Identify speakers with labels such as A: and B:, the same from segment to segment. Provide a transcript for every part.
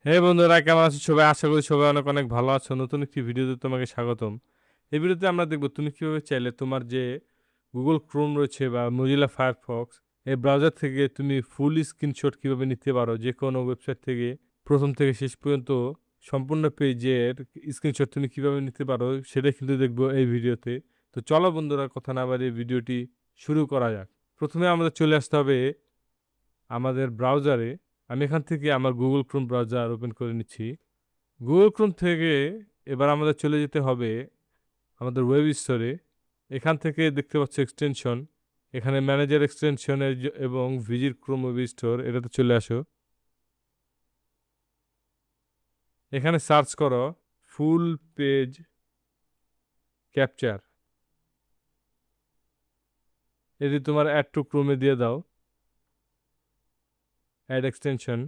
A: হে বন্ধুরা, কেমন আছো সবাই? আশা করি সবাই অনেক অনেক ভালো আছো। নতুন একটি ভিডিওতে তোমাকে স্বাগতম। এই ভিডিওতে আমরা দেখব তুমি কিভাবে চাইলে তোমার যে Google Chrome রয়েছে বা Mozilla Firefox এই ব্রাউজার থেকে তুমি ফুল স্ক্রিনশট কিভাবে নিতে পারো যেকোনো ওয়েবসাইট থেকে ১ম থেকে শেষ পর্যন্ত সম্পূর্ণ পেজের স্ক্রিনশট তুমি কিভাবে নিতে পারো সেটা কিন্তু দেখব এই ভিডিওতে। তো চলো বন্ধুরা, কথা না বাড়িয়ে ভিডিওটি শুরু করা যাক। ১ম এ আমাদের চলে আসতে হবে আমাদের ব্রাউজারে। আমি এখান থেকে আমার Google Chrome ব্রাউজার ওপেন করে নিচ্ছি। Google Chrome থেকে এবার আমাদের চলে যেতে হবে আমাদের ওয়েব স্টোরে। এখান থেকে দেখতে পাচ্ছ এক্সটেনশন। এখানে ম্যানেজার এক্সটেনশনের এবং ভিজিট ক্রোম ওয়েব স্টোর এটাতে চলে আসো। এখানে সার্চ করো ফুল পেজ ক্যাপচার। এটি তোমার অ্যাড টু ক্রোমে দিয়ে দাও, অ্যাড এক্সটেনশন।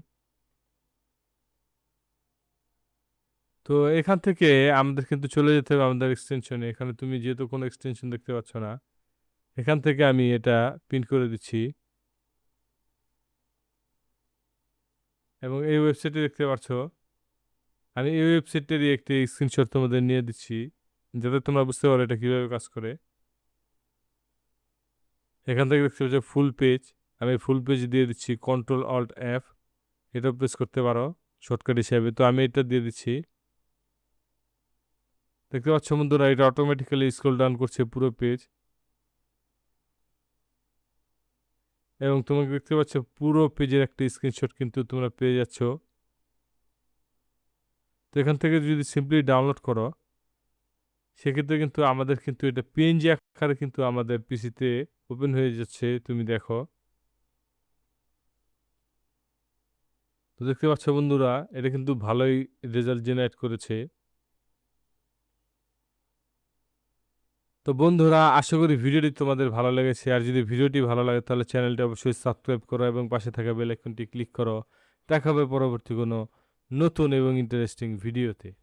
A: তো এখান থেকে আমাদের কিন্তু চলে যেতে হবে আমাদের এক্সটেনশনে। এখানে তুমি যেহেতু কোনো এক্সটেনশন দেখতে পাচ্ছ না, এখান থেকে আমি এটা পিন করে দিচ্ছি এবং এই ওয়েবসাইটে দেখতে পাচ্ছ আমি এই ওয়েবসাইটেরই একটি স্ক্রিনশট তোমাদের নিয়ে দিচ্ছি যাতে তোমরা বুঝতে পারো এটা কীভাবে কাজ করে। এখান থেকে দেখতে পাচ্ছ ফুল পেজ। আমি ফুল পেজ দিয়ে দিচ্ছি কন্ট্রোল অল্ট এফ, এটাও প্রেস করতে পারো শর্টকাট হিসাবে। তো আমি এটা দিয়ে দিচ্ছি। দেখতে পাচ্ছ বন্ধুরা, এটা অটোমেটিক্যালি স্ক্রল ডাউন করছে পুরো পেজ এবং তোমাকে দেখতে পাচ্ছ পুরো পেজের একটা স্ক্রিনশট কিন্তু তোমরা পেয়ে যাচ্ছ। তো এখান থেকে যদি সিম্পলি ডাউনলোড করো সেক্ষেত্রে কিন্তু আমাদের কিন্তু এটা পিএনজি আকারে কিন্তু আমাদের পিসিতে ওপেন হয়ে যাচ্ছে, তুমি দেখো। তো দেখতে পাচ্ছ বন্ধুরা, এটা কিন্তু ভালোই রেজাল্ট জেনারেট করেছে। তো বন্ধুরা, আশা করি ভিডিওটি তোমাদের ভালো লেগেছে। আর যদি ভিডিওটি ভালো লাগে তাহলে চ্যানেলটি অবশ্যই সাবস্ক্রাইব করো এবং পাশে থাকা বেল আইকনটি ক্লিক করো। দেখা হবে পরবর্তী কোনো নতুন এবং ইন্টারেস্টিং ভিডিওতে।